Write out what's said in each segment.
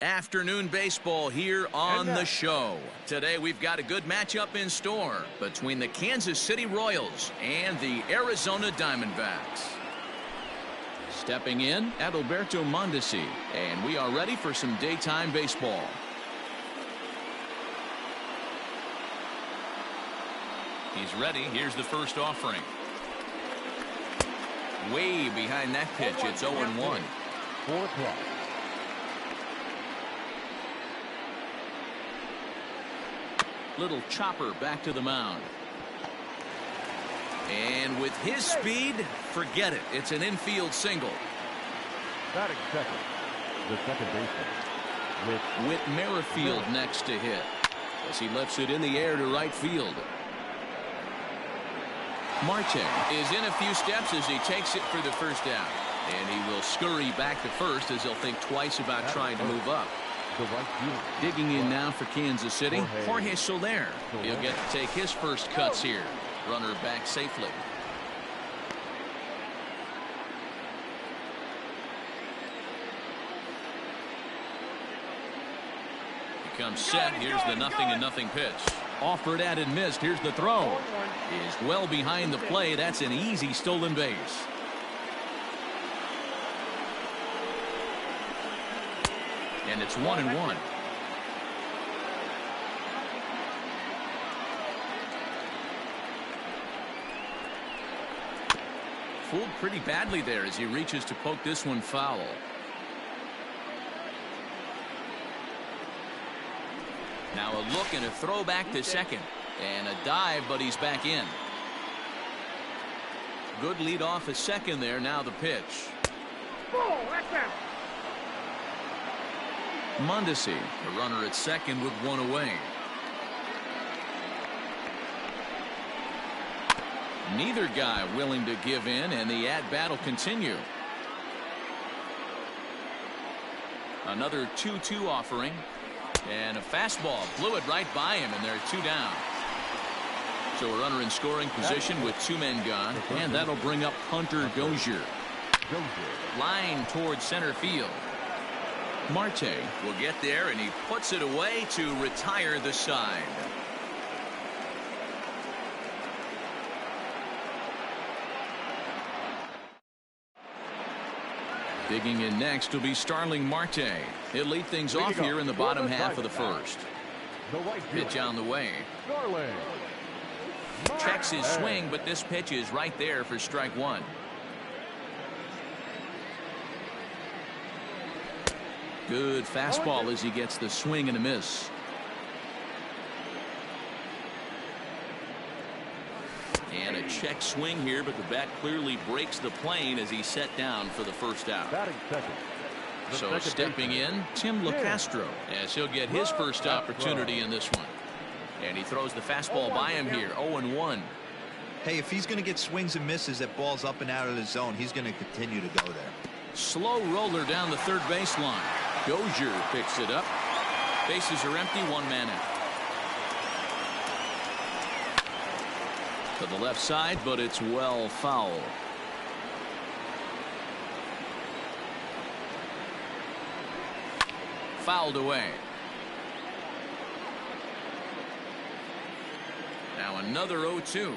Afternoon baseball here on the show. Today we've got a good matchup in store between the Kansas City Royals and the Arizona Diamondbacks. Stepping in, Adalberto Mondesi, and we are ready for some daytime baseball. He's ready. Here's the first offering. Way behind that pitch. It's 0-1. 4 o'clock. Little chopper back to the mound. And with his speed, forget it. It's an infield single. Batting second, the second baseman. Whit Merrifield next to hit as he lifts it in the air to right field. Marte is in a few steps as he takes it for the first out. And he will scurry back to first as he'll think twice about trying to move up. Digging in now for Kansas City, Jorge Soler. He'll get to take his first cuts here. Runner back safely. He comes set. Here's the 0-0 pitch. Offered at and missed. Here's the throw. Is well behind the play. That's an easy stolen base. And it's 1-1. Fooled pretty badly there as he reaches to poke this one foul. Now a look and a throw back to second. And a dive, but he's back in. Good lead off at second there. Now the pitch. Mondesi, the runner at second with one away. Neither guy willing to give in, and the at-bat will continue. Another 2-2 offering. And a fastball blew it right by him, and they're 2 down. So a runner in scoring position with 2 men gone, and that'll bring up Hunter Dozier. Line towards center field. Marte will get there, and he puts it away to retire the side. Digging in next will be Starling Marte. He'll lead things off here in the bottom half of the first. Pitch on the way. Checks his swing, but this pitch is right there for strike one. Good fastball as he gets the swing and a miss. And a check swing here, but the bat clearly breaks the plane as he's set down for the first out. So stepping in, Tim LeCastro, as he'll get his first opportunity in this one. And he throws the fastball by him here, 0-1. Hey, if he's going to get swings and misses at balls up and out of the zone, he's going to continue to go there. Slow roller down the third baseline. Dozier picks it up. Bases are empty, 1 man out. To the left side, but it's well foul. Fouled away. Now another 0-2.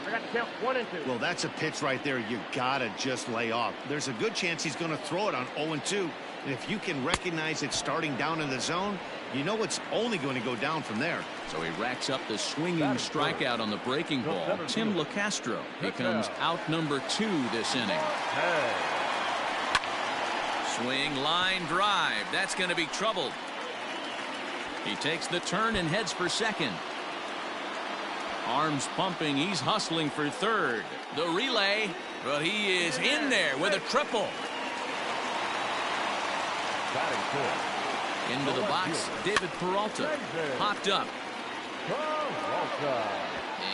I got to count 1 and 2. Well, that's a pitch right there you gotta just lay off. There's a good chance he's going to throw it on 0-2. And if you can recognize it starting down in the zone, you know it's only going to go down from there. So he racks up the swinging strikeout on the breaking ball. Tim LeCastro becomes out number 2 this inning. Swing, line drive. That's going to be troubled. He takes the turn and heads for second. Arms pumping. He's hustling for third. The relay, but he is in there with a triple. Into the box, David Peralta popped up.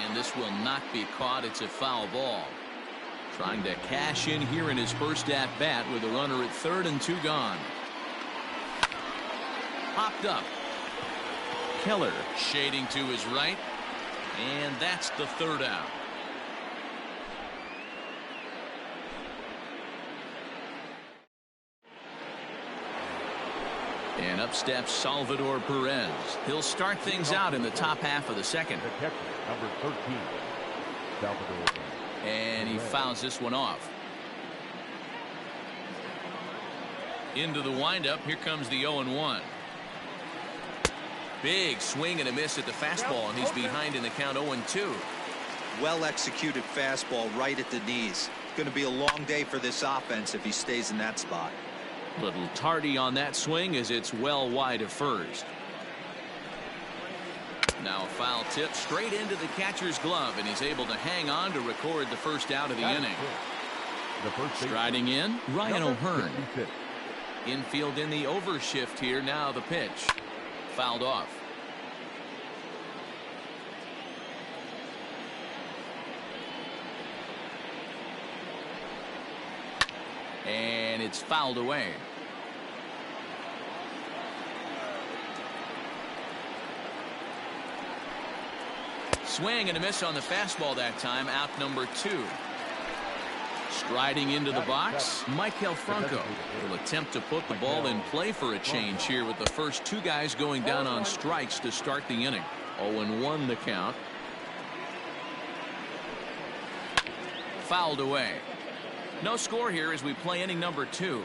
And this will not be caught. It's a foul ball. Trying to cash in here in his first at bat with a runner at third and 2 gone. Popped up. Keller shading to his right. And that's the third out. And up steps Salvador Perez. He'll start things out in the top half of the second. The catcher, number 13, Salvador. And he fouls this one off. Into the windup. Here comes the 0-1. Big swing and a miss at the fastball, and he's behind in the count 0-2. Well executed fastball right at the knees. Going to be a long day for this offense if he stays in that spot. Little tardy on that swing as it's well wide of first. Now a foul tip straight into the catcher's glove, and he's able to hang on to record the first out of the inning. Striding in, Ryan O'Hearn. Infield in the overshift here. Now the pitch. Fouled off. And it's fouled away. Swing and a miss on the fastball that time. Out number 2. Striding into the box, Maikel Franco will attempt to put the ball in play for a change here with the first 2 guys going down on strikes to start the inning. 0-1 the count. Fouled away. No score here as we play inning number 2.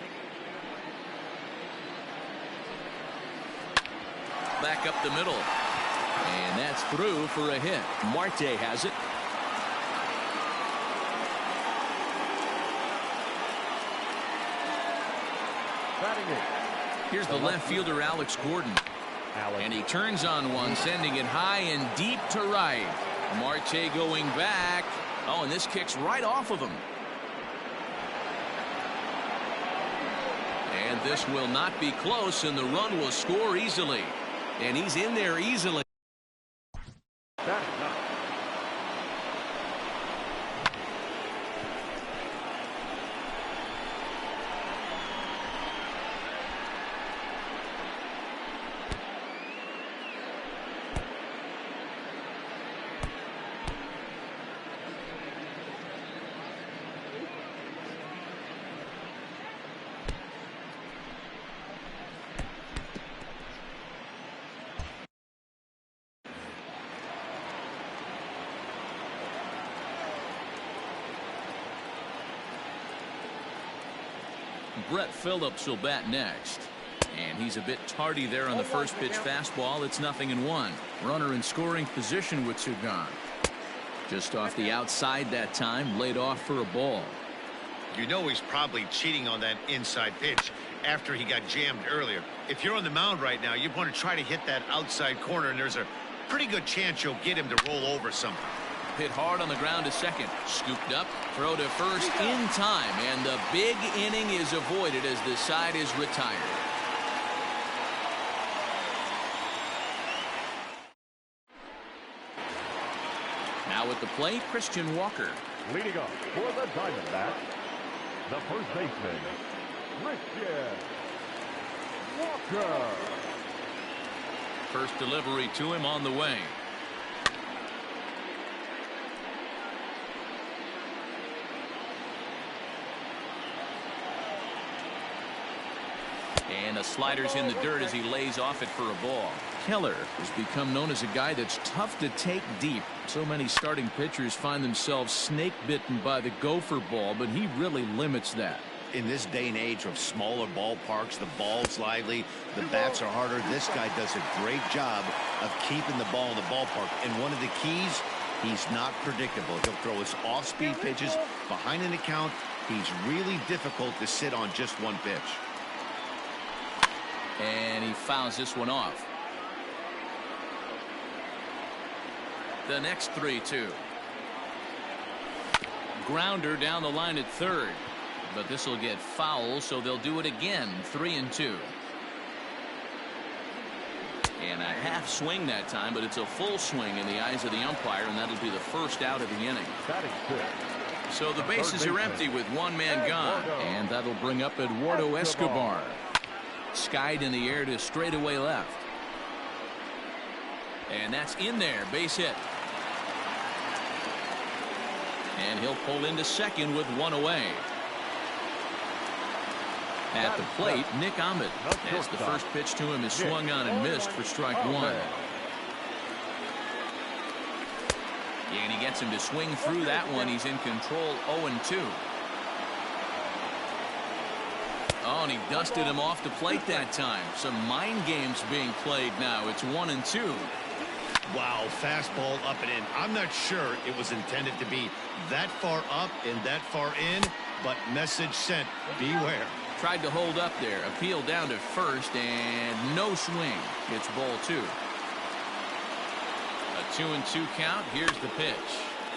Back up the middle. And that's through for a hit. Marte has it. Here's the left fielder, Alex Gordon. And he turns on one, sending it high and deep to right. Marte going back. Oh, and this kicks right off of him. And this will not be close, and the run will score easily. And he's in there easily. Brett Phillips will bat next. And he's a bit tardy there on the first pitch fastball. It's 0-1. Runner in scoring position with 2 gone. Just off the outside that time, laid off for a ball. You know he's probably cheating on that inside pitch after he got jammed earlier. If you're on the mound right now, you want to try to hit that outside corner, and there's a pretty good chance you'll get him to roll over something. Hit hard on the ground to second. Scooped up. Throw to first in time. And the big inning is avoided as the side is retired. Now at the plate, Christian Walker. Leading up for the Diamondbacks, the first baseman, Christian Walker. First delivery to him on the way. And the slider's in the dirt as he lays off it for a ball. Keller has become known as a guy that's tough to take deep. So many starting pitchers find themselves snake bitten by the gopher ball, but he really limits that. In this day and age of smaller ballparks, the ball's lively, the bats are harder. This guy does a great job of keeping the ball in the ballpark. And one of the keys, he's not predictable. He'll throw his off-speed pitches behind an account. He's really difficult to sit on just one pitch. And he fouls this one off. The next 3-2. Grounder down the line at third. But this will get foul, so they'll do it again. 3-2. And a half swing that time, but it's a full swing in the eyes of the umpire, and that'll be the first out of the inning. So the bases are empty with 1 man gone, and that'll bring up Eduardo Escobar. Skied in the air to straightaway left. And that's in there. Base hit. And he'll pull into second with 1 away. At the plate, Nick Ahmed. As the first pitch to him is swung on and missed for strike one. And he gets him to swing through that one. He's in control, 0-2. Oh, and he dusted him off the plate that time. Some mind games being played now. It's 1-2. Wow, fastball up and in. I'm not sure it was intended to be that far up and that far in, but message sent, beware. Tried to hold up there. Appeal down to first, and no swing. It's ball two. A 2-2 count. Here's the pitch.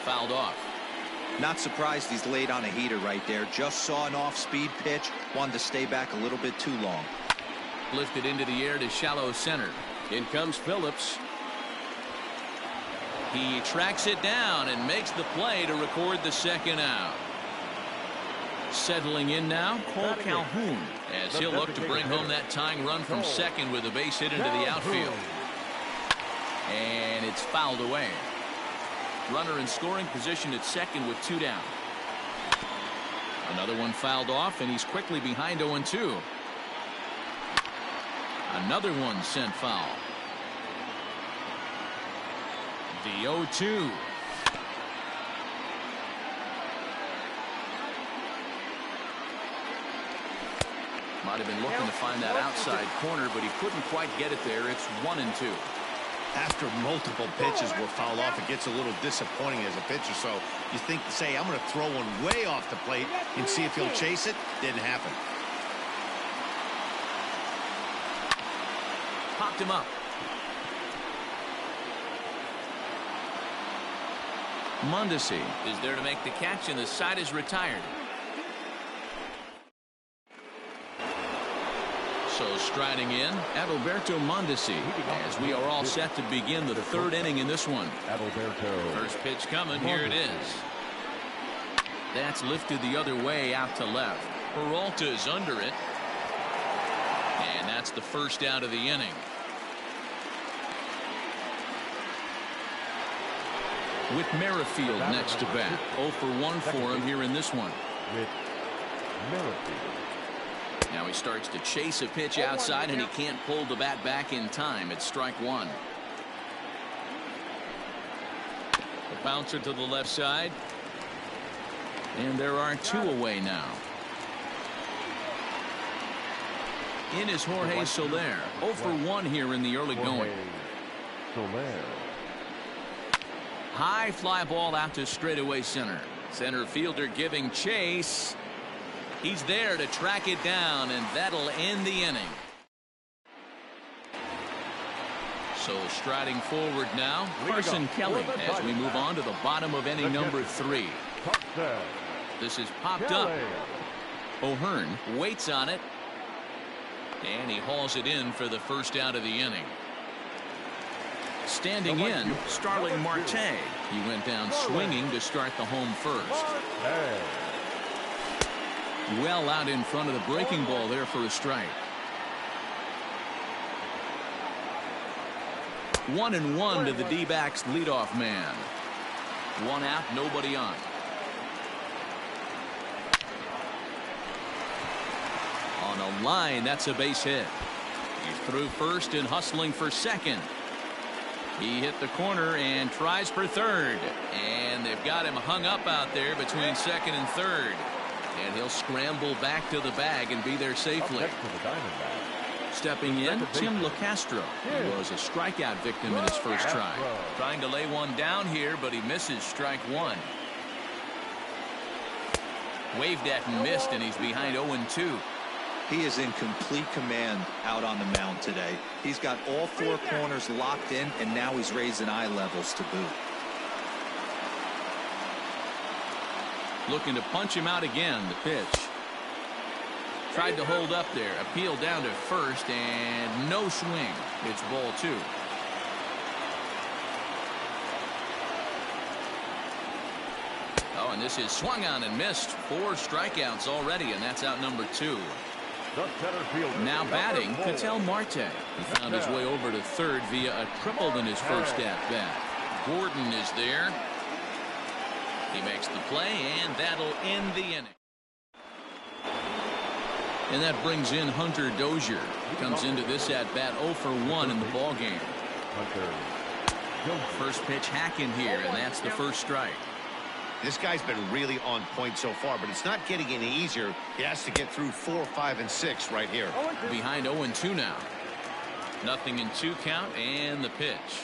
Fouled off. Not surprised he's laid on a heater right there. Just saw an off-speed pitch. Wanted to stay back a little bit too long. Lifted into the air to shallow center. In comes Phillips. He tracks it down and makes the play to record the second out. Settling in now, Cole Calhoun, as he'll look to bring home that tying run from second with a base hit into the outfield. And it's fouled away. Runner in scoring position at second with 2 down. Another one fouled off, and he's quickly behind 0-2. Another one sent foul. The 0-2. Might have been looking to find that outside corner, but he couldn't quite get it there. It's 1-2. After multiple pitches were fouled off, it gets a little disappointing as a pitcher. So you think to say, I'm going to throw one way off the plate and see if he'll chase it. Didn't happen. Popped him up. Mondesi is there to make the catch, and the side is retired. So striding in, Adalberto Mondesi, as we are all set to begin the third inning in this one. First pitch coming, here it is. That's lifted the other way out to left. Peralta's under it. And that's the first out of the inning. With Merrifield next to bat. 0 for 1 for him here in this one. Now he starts to chase a pitch outside, and he can't pull the bat back in time. It's strike one. The bouncer to the left side. And there are 2 away now. In is Jorge Soler. 0 for 1 here in the early going. High fly ball out to straightaway center. Center fielder giving chase. He's there to track it down, and that'll end the inning. So striding forward now, Carson Kelly, as we move on to the bottom of inning number 3. This is popped up. O'Hearn waits on it, and he hauls it in for the first out of the inning. Standing in, Starling Marte. He went down swinging to start the home first. Well out in front of the breaking ball there for a strike. 1-1 to the D-backs leadoff man. 1 out, nobody on. On a line, that's a base hit. He's through first and hustling for second. He hit the corner and tries for third. And they've got him hung up out there between second and third. And he'll scramble back to the bag and be there safely. Stepping in, Tim LeCastro. He was a strikeout victim in his first try. Trying to lay one down here, but he misses strike one. Waved at and missed, and he's behind 0-2. He is in complete command out on the mound today. He's got all 4 corners locked in, and now he's raising eye levels to boot. Looking to punch him out again. The pitch. Tried to hold up there. Appeal down to first, and no swing. It's ball 2. Oh, and this is swung on and missed. 4 strikeouts already, and that's out number 2. Now batting, Ketel Marte. He found his way over to third via a triple in his first at-bat. Gordon is there. He makes the play, and that'll end the inning. And that brings in Hunter Dozier. Comes into this at bat 0 for 1 in the ball game. First pitch hacking here, and that's the first strike. This guy's been really on point so far, but it's not getting any easier. He has to get through 4, 5, and 6 right here. Behind 0-2 now. 0-2 count, and the pitch.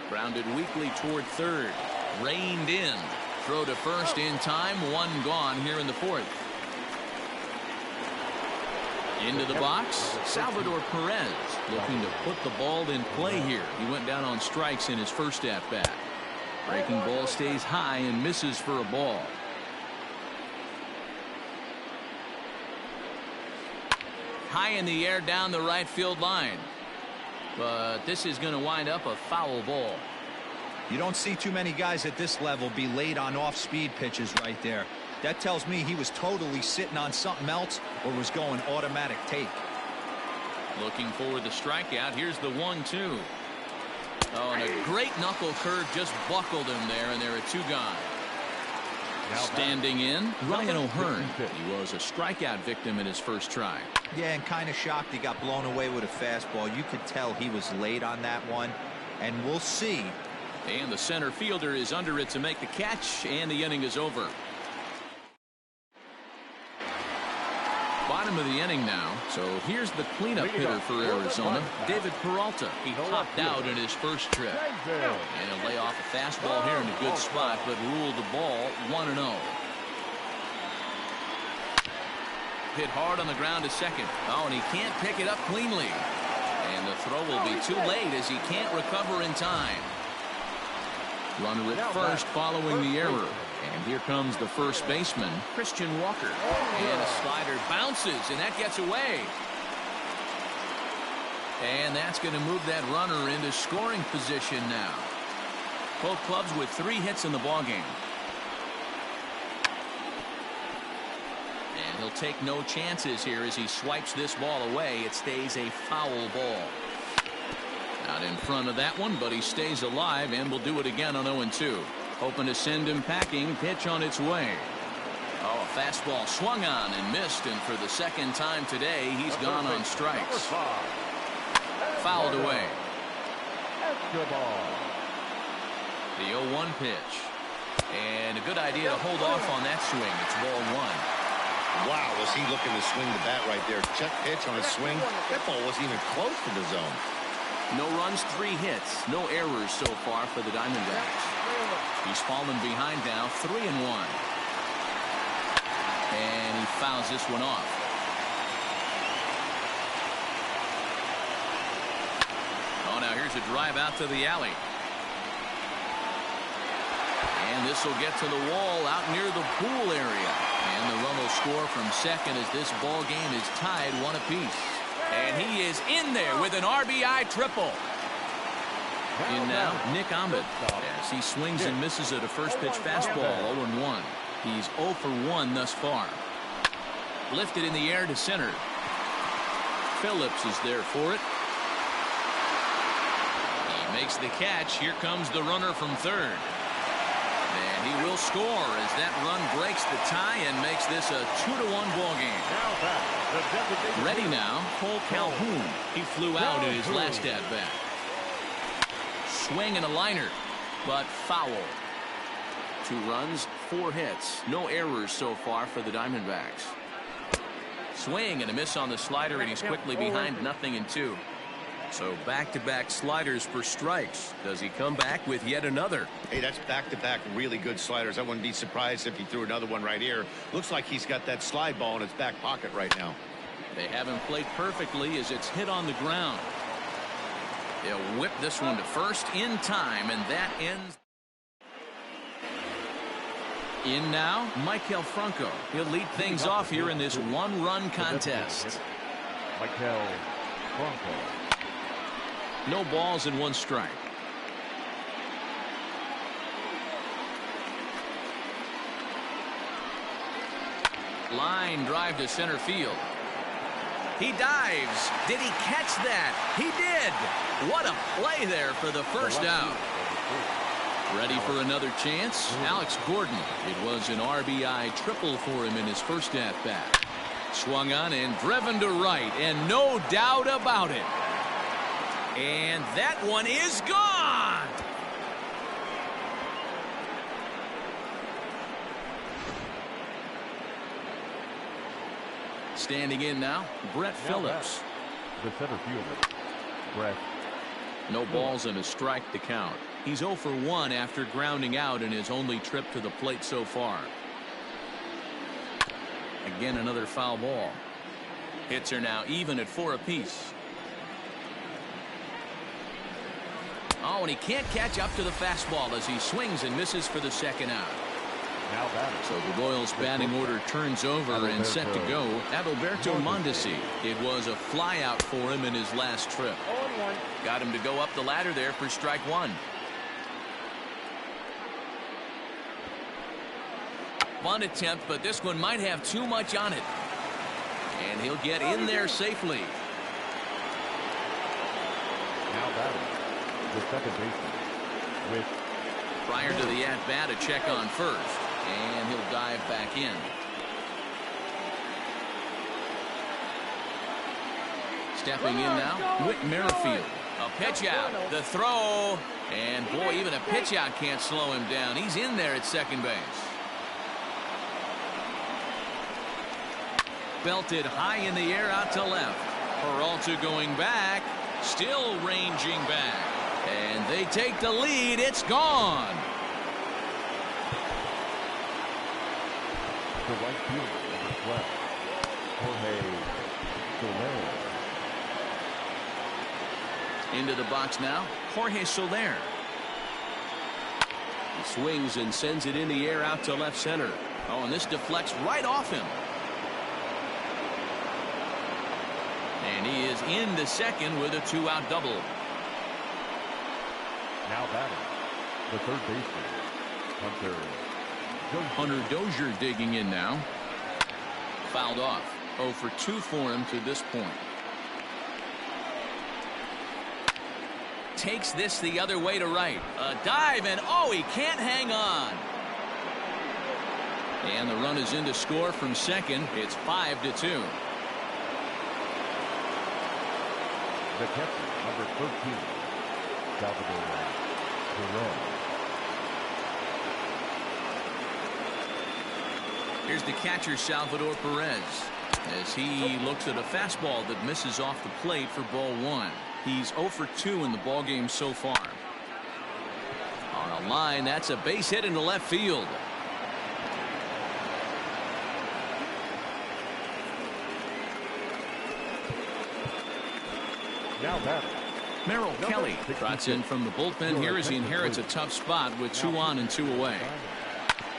Grounded weakly toward third. Reined in. Throw to first in time. 1 gone here in the fourth. Into the box, Salvador Perez looking to put the ball in play here. He went down on strikes in his first at-bat. Breaking ball stays high and misses for a ball. High in the air down the right field line. But this is going to wind up a foul ball. You don't see too many guys at this level be late on off-speed pitches right there. That tells me he was totally sitting on something else or was going automatic take. Looking for the strikeout. Here's the 1-2. Oh, and a great knuckle curve just buckled him there, and there are 2 gone. Standing in, Ryan O'Hearn. He was a strikeout victim in his first try. Yeah, and kind of shocked he got blown away with a fastball. You could tell he was late on that one, and we'll see. And the center fielder is under it to make the catch, and the inning is over. Bottom of the inning now. So here's the cleanup hitter for Arizona, David Peralta. He popped out in his first trip. And he'll lay off a fastball here in a good spot, but ruled the ball 1-0. Hit hard on the ground to second. Oh, and he can't pick it up cleanly. And the throw will be too late as he can't recover in time. Runner at first following the error. And here comes the first baseman, Christian Walker. And a slider bounces, and that gets away. And that's going to move that runner into scoring position now. Both clubs with 3 hits in the ballgame. And he'll take no chances here as he swipes this ball away. It stays a foul ball. Not in front of that one, but he stays alive and will do it again on 0-2. Hoping to send him packing. Pitch on its way. Oh, a fastball swung on and missed, and for the second time today, he's gone on strikes. Fouled away. The 0-1 pitch. And a good idea to hold off on that swing. It's ball 1. Wow, was he looking to swing the bat right there. Check pitch on his swing. That ball wasn't even close to the zone. No runs, 3 hits. No errors so far for the Diamondbacks. He's fallen behind now, 3-1. And he fouls this one off. Oh, now here's a drive out to the alley. And this will get to the wall out near the pool area. And the run will score from second as this ball game is tied 1 apiece. And he is in there with an RBI triple. In now, Nick Ahmed, as he swings and misses at a first pitch fastball, 0-1. He's 0 for 1 thus far. Lifted in the air to center. Phillips is there for it. He makes the catch. Here comes the runner from third. And he will score as that run breaks the tie and makes this a 2-1 ball game. Ready now, Cole Calhoun. He flew out in his last at-bat. Swing and a liner, but foul. 2 runs, 4 hits. No errors so far for the Diamondbacks. Swing and a miss on the slider, and he's quickly behind 0-2. So back-to-back sliders for strikes. Does he come back with yet another? Hey, that's back-to-back really good sliders. I wouldn't be surprised if he threw another one right here. Looks like he's got that slide ball in his back pocket right now. They haven't played perfectly as it's hit on the ground. They'll whip this one to first in time, and that ends. In now, Maikel Franco. He'll lead things off here in this 1-run contest. Maikel Franco. No balls and 1 strike. Line drive to center field. He dives. Did he catch that? He did. What a play there for the first out. Ready for another chance? Alex Gordon. It was an RBI triple for him in his first at-bat. Swung on and driven to right, and no doubt about it. And that one is gone. Standing in now, Brett Phillips. The center fielder, Brett. No balls and a strike to count. He's 0 for 1 after grounding out in his only trip to the plate so far. Again, another foul ball. Hits are now even at 4 apiece. Oh, and he can't catch up to the fastball as he swings and misses for the second out. Now batting. So the Royals batting order turns over and set to go. Adalberto Mondesi. It was a fly out for him in his last trip. Got him to go up the ladder there for strike one. Bunt attempt, but this one might have too much on it. And he'll get in there safely. Now batting. The second baseman with. Prior to the at-bat, a check on first. And he'll dive back in. Stepping in now, Whit Merrifield. A pitch out, the throw, and boy, even a pitch out can't slow him down. He's in there at second base. Belted high in the air out to left. Peralta going back, still ranging back. And they take the lead. It's gone. The right fielder, number 12, Jorge Soler. Into the box now, Jorge Soler. He swings and sends it in the air out to left center. Oh, and this deflects right off him. And he is into second with a 2-out double. Now batting, the third baseman, Hunter Dozier digging in now. Fouled off. 0 for 2 for him to this point. Takes this the other way to right. A dive, and oh, he can't hang on. And the run is in to score from second. It's 5-2. The catcher, number 13, Salvador Perez. Here's the catcher, Salvador Perez, as he looks at a fastball that misses off the plate for ball one. He's 0 for 2 in the ballgame so far. On a line, that's a base hit into left field. Now batting, Merrill Kelly trots in from the bullpen here as he inherits a tough spot with 2 on and 2 away.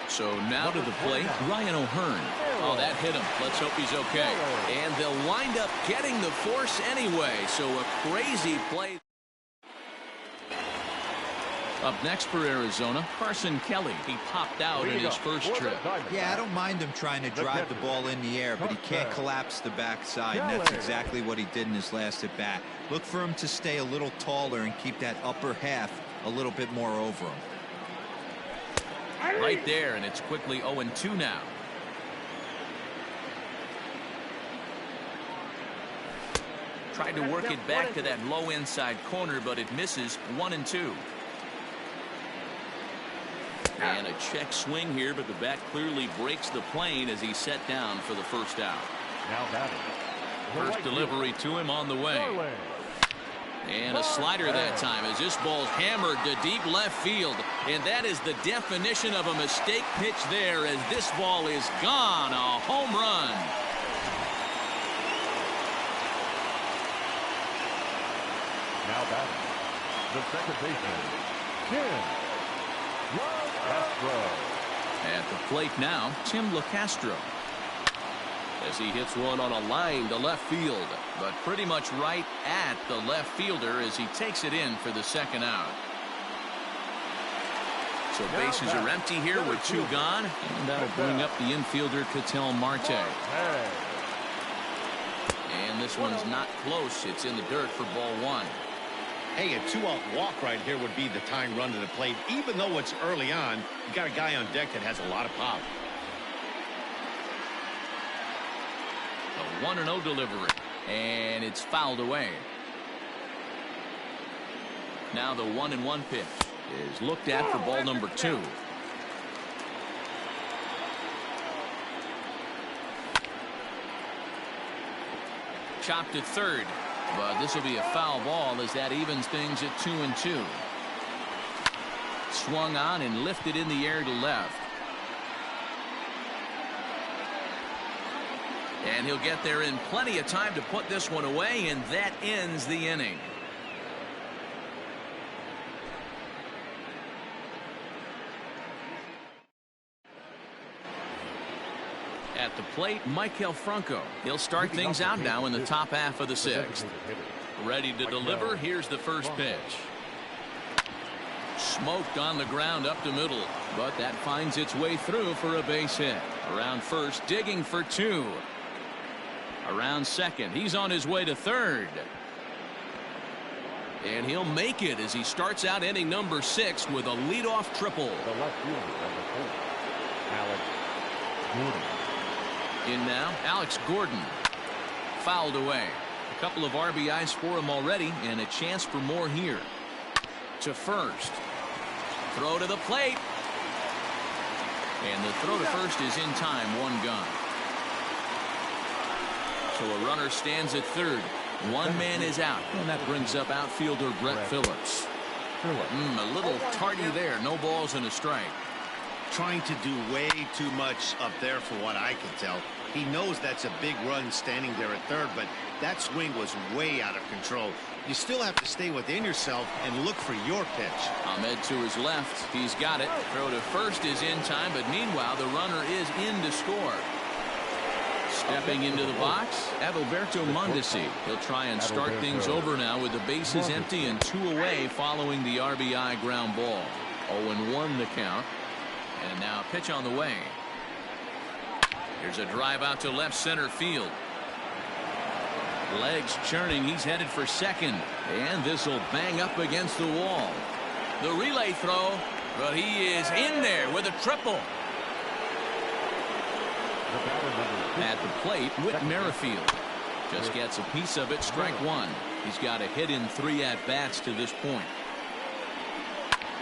So now to the plate, Ryan O'Hearn. Oh, that hit him. Let's hope he's okay. And they'll wind up getting the force anyway. So a crazy play. Up next for Arizona, Carson Kelly. He popped out in his first trip. Yeah, I don't mind him trying to drive the ball in the air, but he can't collapse the backside, and that's exactly what he did in his last at bat. Look for him to stay a little taller and keep that upper half a little bit more over him. Right there, and it's quickly 0-2 now. Tried to work it back to that low inside corner, but it misses. 1-2. And a check swing here, but the bat clearly breaks the plane as he's set down for the first out. Now batting, First delivery to him on the way. And a slider that time as this ball's hammered to deep left field. And that is the definition of a mistake pitch there as this ball is gone. A home run. Now batting, the second baseman, Tim LeCastro. At the plate now, Tim LeCastro. As he hits one on a line to left field, but pretty much right at the left fielder as he takes it in for the second out. So bases are empty here with 2 gone, and that'll bring up the infielder Ketel Marte. And this one's not close. It's in the dirt for ball 1. Hey, a 2-out walk right here would be the tying run to the plate. Even though it's early on, you got a guy on deck that has a lot of pop. 1-0 delivery. And it's fouled away. Now the 1-1 pitch is looked at for ball number 2. Chopped at third, but this will be a foul ball as that evens things at 2-2. Swung on and lifted in the air to left. And he'll get there in plenty of time to put this one away, and that ends the inning. At the plate, MxLb. He'll start things out now in the top half of the 6th. Ready to deliver. Here's the first pitch. Smoked on the ground up the middle, but that finds its way through for a base hit. Around first, digging for 2. Around second, he's on his way to third. And he'll make it as he starts out inning number 6 with a leadoff triple. The left fielder on the plate, Alex Gordon. In now, Alex Gordon. Fouled away. A couple of RBIs for him already, and a chance for more here. To first. Throw to the plate. And the throw to first is in time. 1 gone. So a runner stands at third. 1 man is out. And that brings up outfielder Brett Phillips. A little tardy there. No balls and a strike. Trying to do way too much up there for what I can tell. He knows that's a big run standing there at third, but that swing was way out of control. You still have to stay within yourself and look for your pitch. Ahmed to his left. He's got it. Throw to first is in time, but meanwhile the runner is in to score. Stepping into the box, Adalberto Mondesi. He'll try and start things over now with the bases empty and 2 away following the RBI ground ball. 0-1 the count. And now a pitch on the way. Here's a drive out to left center field. Legs churning. He's headed for second. And this will bang up against the wall. The relay throw, but he is in there with a triple. At the plate, Whit Merrifield just gets a piece of it. Strike 1. He's got a hit in 3 at-bats to this point.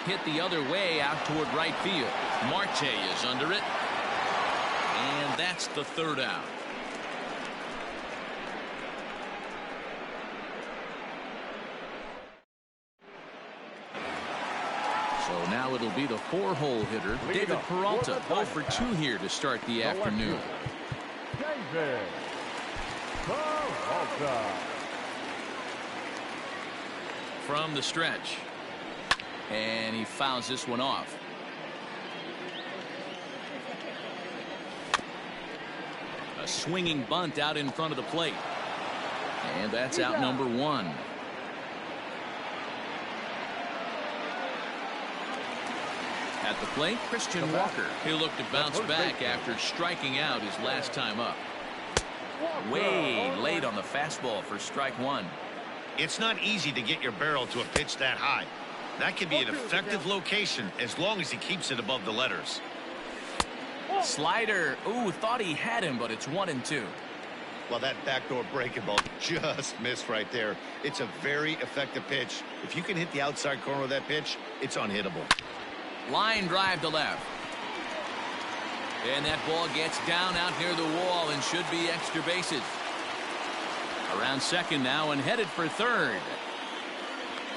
Hit the other way out toward right field. Marte is under it. And that's the 3rd out. So now it'll be the 4-hole hitter, David Peralta. 0 for 2 here to start the afternoon. David Peralta. From the stretch. And he fouls this one off. A swinging bunt out in front of the plate. And that's out number 1. At the plate, Christian Walker. He'll look to bounce back after striking out his last time up. Way late on the fastball for strike 1. It's not easy to get your barrel to a pitch that high. That can be an effective location as long as he keeps it above the letters. Slider. Ooh, thought he had him, but it's 1-2. Well, that backdoor breaking ball just missed right there. It's a very effective pitch. If you can hit the outside corner of that pitch, it's unhittable. Line drive to left. And that ball gets down out near the wall and should be extra bases. Around second now and headed for third.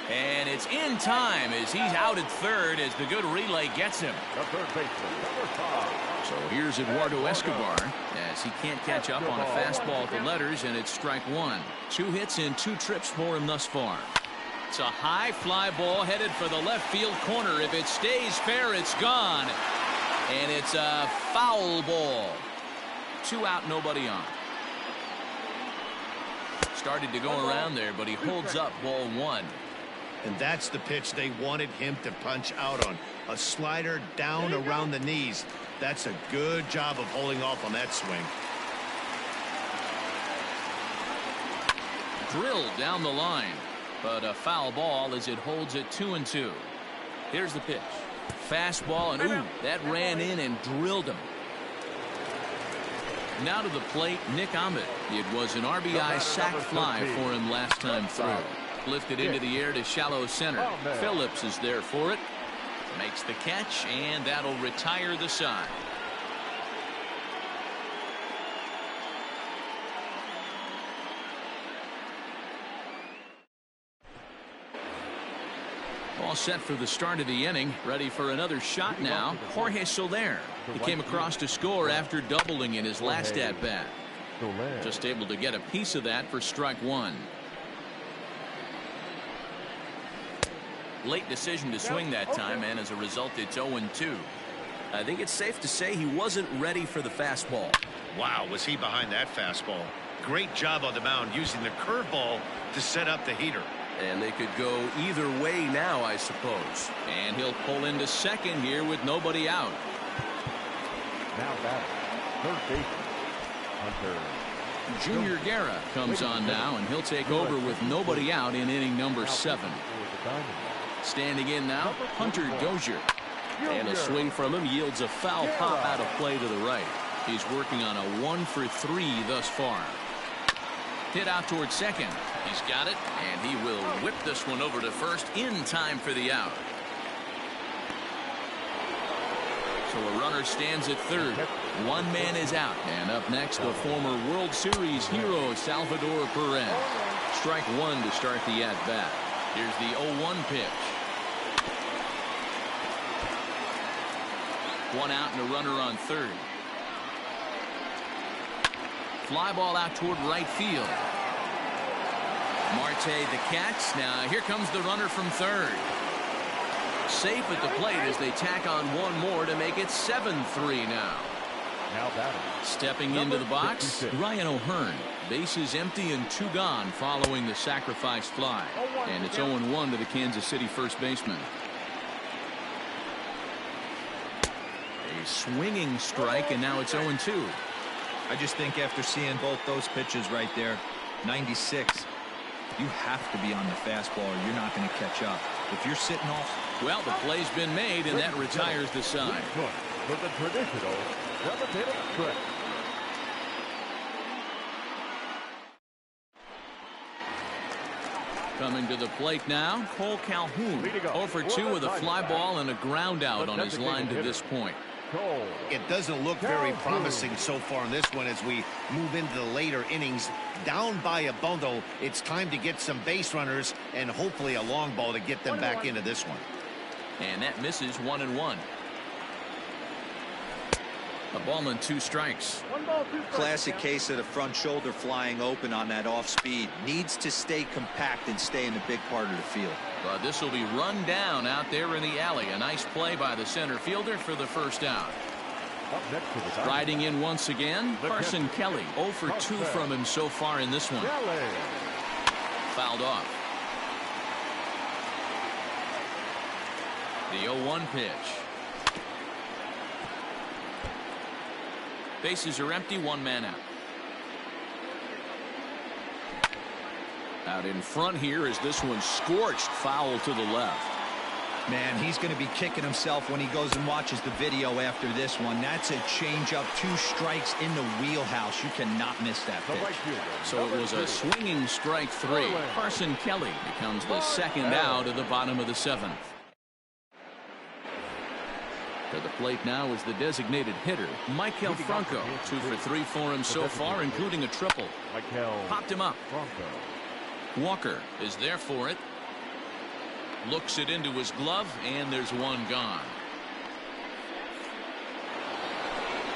And it's in time as he's out at third as the good relay gets him. The third baseman, number 5. So here's Eduardo Escobar as he can't catch up on a fastball at the letters, and it's strike 1. 2 hits and 2 trips for him thus far. It's a high fly ball headed for the left field corner. If it stays fair, it's gone. And it's a foul ball. 2 out, nobody on. Started to go around there, but he holds up ball 1. And that's the pitch they wanted him to punch out on. A slider down around the knees. That's a good job of holding off on that swing. Drilled down the line, but a foul ball as it holds it 2-2. Here's the pitch. Fastball, and ooh, that ran in and drilled him. Now to the plate, Nick Ahmed. It was an RBI sac fly for him last time through. Lifted into the air to shallow center. Phillips is there for it. Makes the catch, and that'll retire the side. All set for the start of the inning. Ready for another shot now. Jorge Soler. He came across to score after doubling in his last at-bat. Just able to get a piece of that for strike one. Late decision to swing that time, and as a result, it's 0-2. I think it's safe to say he wasn't ready for the fastball. Wow, was he behind that fastball. Great job on the mound using the curveball to set up the heater. And they could go either way now, I suppose. And he'll pull into second here with nobody out. Now batting, third baseman, Hunter. Junior Guerra comes on now, and he'll take over with nobody out in inning number 7. Standing in now, Hunter Dozier. And a swing from him yields a foul pop out of play to the right. He's working on a 1 for 3 thus far. Hit out towards second. He's got it, and he will whip this one over to first in time for the out. So a runner stands at third. One man is out. And up next, the former World Series hero, Salvador Perez. Strike one to start the at-bat. Here's the 0-1 pitch. One out and a runner on third. Fly ball out toward right field. Marte the catch. Now here comes the runner from third. Safe at the plate as they tack on one more to make it 7-3 now. Now batting. Stepping into the box, Ryan O'Hearn. Bases empty and 2 gone following the sacrifice fly. And it's 0-1 to the Kansas City first baseman. A swinging strike, and now it's 0-2. I just think after seeing both those pitches right there, 96, you have to be on the fastball or you're not going to catch up. If you're sitting off. Well, the play's been made, and that retires the side. With the traditional levitating stretch. Coming to the plate now, Cole Calhoun. 0 for 2 with a fly ball and a ground out on his line to this point. It doesn't look very promising so far in this one as we move into the later innings. Down by a bundle, it's time to get some base runners and hopefully a long ball to get them back into this one. And that misses 1-1. A ball and 2 strikes. Classic case of the front shoulder flying open on that off speed. Needs to stay compact and stay in the big part of the field. But this will be run down out there in the alley. A nice play by the center fielder for the first out. Riding in once again, Carson Kelly. 0 for 2 from him so far in this one. Fouled off. The 0-1 pitch. Bases are empty, 1 man out. Out in front here as this one scorched foul to the left. Man, he's going to be kicking himself when he goes and watches the video after this one. That's a changeup, 2 strikes in the wheelhouse. You cannot miss that pitch. So it was a swinging strike 3. Carson Kelly becomes the second out of the bottom of the 7th. To the plate now is the designated hitter, Michael Franco. 2 for 3 for him so far, including a triple. Popped him up. Walker is there for it. Looks it into his glove, and there's 1 gone.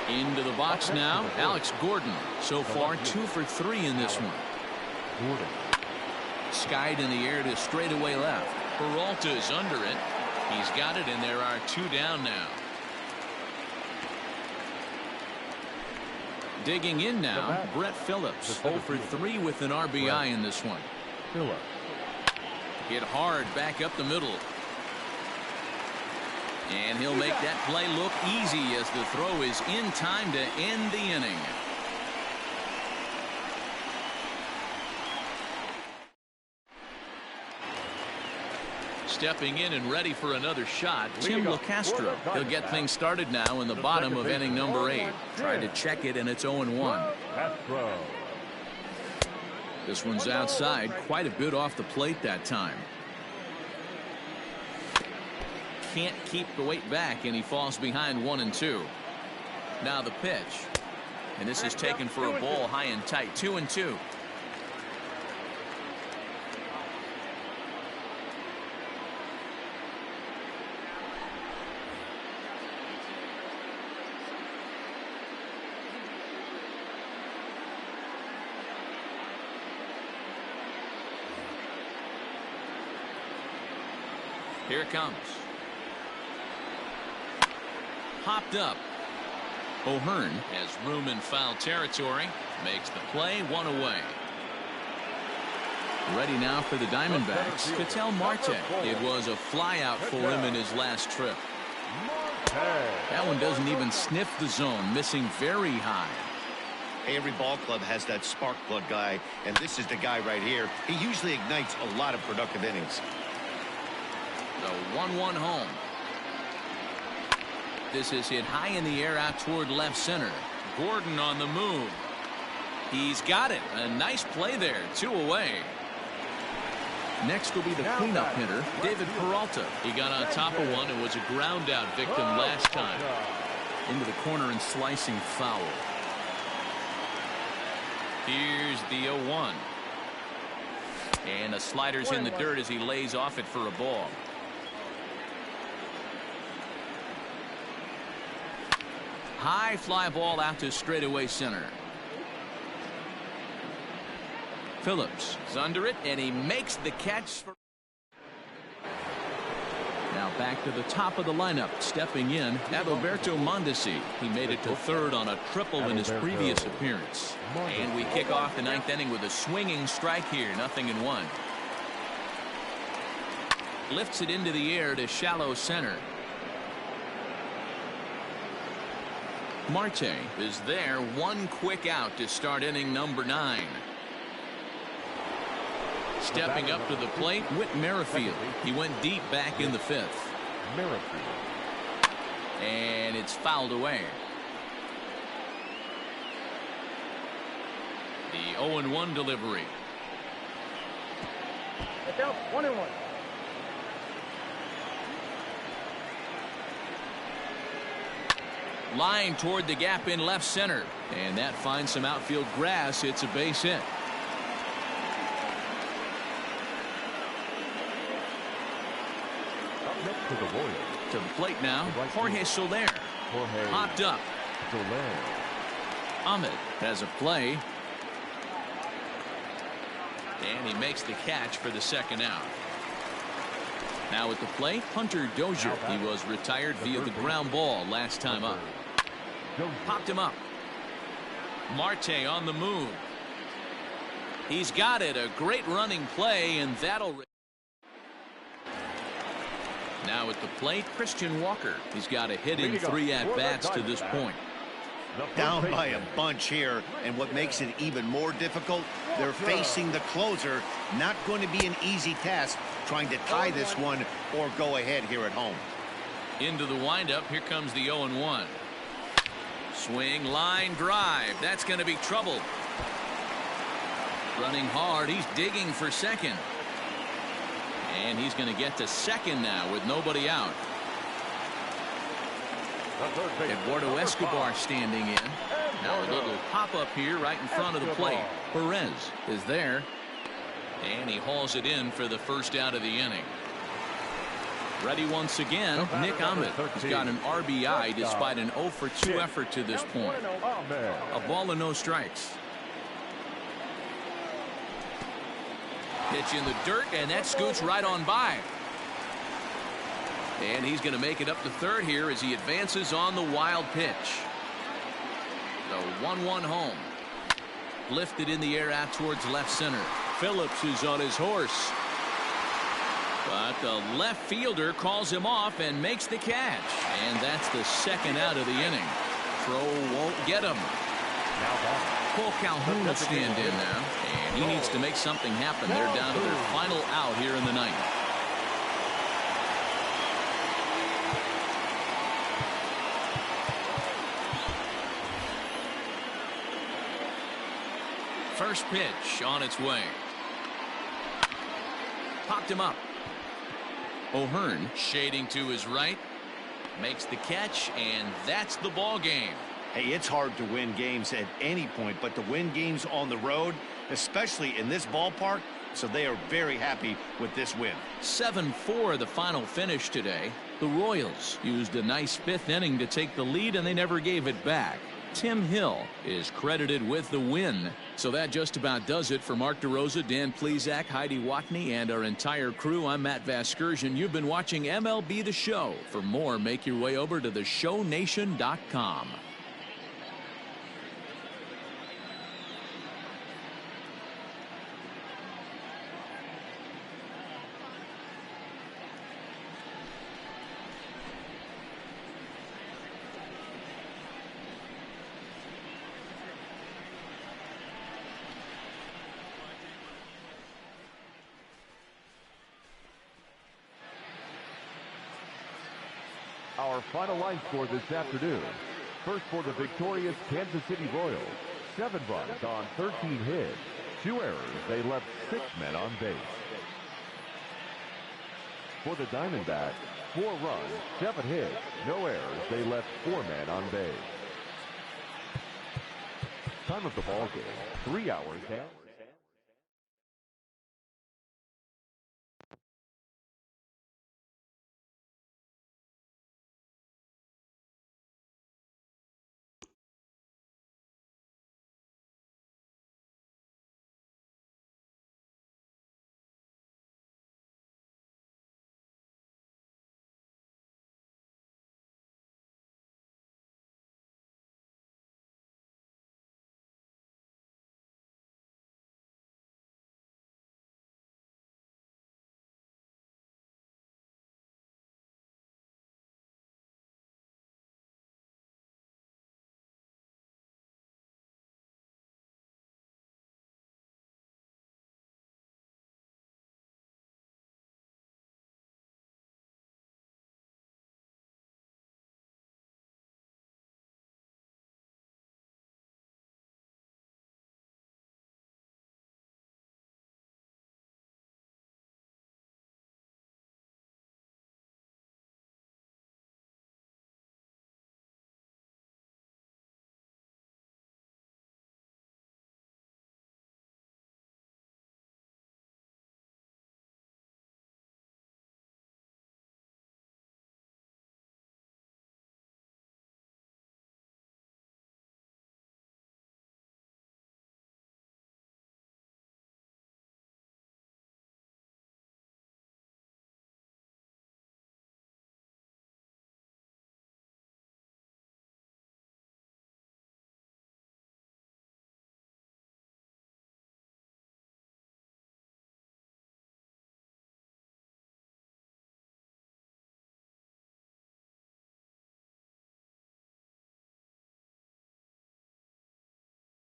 Into the box now, Alex Gordon. So far, 2 for 3 in this one. Skied in the air to straightaway left. Peralta's under it. He's got it, and there are 2 down now. Digging in now, Brett Phillips. 0 for 3 with an RBI in this one. Hit hard back up the middle. And he'll make that play look easy as the throw is in time to end the inning. Stepping in and ready for another shot, Tim LeCastro. He'll get things started now in the bottom of inning number 8. Tried to check it, and it's 0-1. This one's outside, quite a bit off the plate that time. Can't keep the weight back, and he falls behind 1-2. Now the pitch. And this is taken for a ball high and tight, 2-2. Here it comes. Hopped up. O'Hearn has room in foul territory. Makes the play, 1 away. Ready now for the Diamondbacks. Ketel Marte. It was a flyout for him in his last trip. That one doesn't even sniff the zone, missing very high. Every ball club has that spark plug guy, and this is the guy right here. He usually ignites a lot of productive innings. The 1-1 home. This is hit high in the air out toward left center. Gordon on the move. He's got it. A nice play there. 2 away. Next will be the cleanup hitter, David Peralta. He got on top of one and was a ground out victim last time. Into the corner and slicing foul. Here's the 0-1. And the slider's in the dirt as he lays off it for a ball. High fly ball out to straightaway center. Phillips is under it, and he makes the catch. Now back to the top of the lineup. Stepping in, Adalberto Mondesi. He made it to third on a triple in his previous appearance. And we kick off the 9th inning with a swinging strike here. 0-1. Lifts it into the air to shallow center. Marte is there. One quick out to start inning number 9. Stepping up to the plate, Whit Merrifield. He went deep back in the 5th. And it's fouled away. The 0-1 delivery. 1-1. Line toward the gap in left center. And that finds some outfield grass. It's a base hit. Up next to the Royals. To the plate now, Jorge Soler. Hopped up. Ahmed has a play. And he makes the catch for the 2nd out. Now at the plate, Hunter Dozier. He was retired via the ground ball last time up. Popped him up. Marte on the move. He's got it. A great running play, and that'll. Now at the plate, Christian Walker. He's got a hit in 3 at-bats to this point. Down by a bunch here, and what makes it even more difficult, they're facing the closer. Not going to be an easy task trying to tie this one or go ahead here at home. Into the windup. Here comes the 0-1. Swing, line, drive. That's going to be trouble. Running hard. He's digging for second. And he's going to get to second now with nobody out. Eduardo Escobar standing in. Now a little pop-up here right in front of the plate. Perez is there. And he hauls it in for the 1st out of the inning. Ready once again, Nick Ahmed. He's got an RBI despite an 0-for-2 effort to this point. A ball and no strikes. Pitch in the dirt, and that scoots right on by. And he's going to make it up to third here as he advances on the wild pitch. The 1-1 home. Lifted in the air out towards left center. Phillips is on his horse. But the left fielder calls him off and makes the catch. And that's the 2nd out of the inning. Throw won't get him. Cole Calhoun will stand in now. And he needs to make something happen. They're down to their final out here in the 9th. First pitch on its way. Popped him up. O'Hearn shading to his right. Makes the catch, and that's the ball game. Hey, it's hard to win games at any point, but to win games on the road, especially in this ballpark, so they are very happy with this win. 7-4 the final finish today. The Royals used a nice fifth inning to take the lead, and they never gave it back. Tim Hill is credited with the win. So that just about does it for Mark DeRosa, Dan Plesac, Heidi Watney, and our entire crew. I'm Matt Vasgersian. You've been watching MLB The Show. For more, make your way over to theshownation.com. Our final line score this afternoon. First for the victorious Kansas City Royals. 7 runs on 13 hits. 2 errors. They left 6 men on base. For the Diamondbacks, 4 runs, 7 hits. No errors. They left 4 men on base. Time of the ball game, 3 hours down.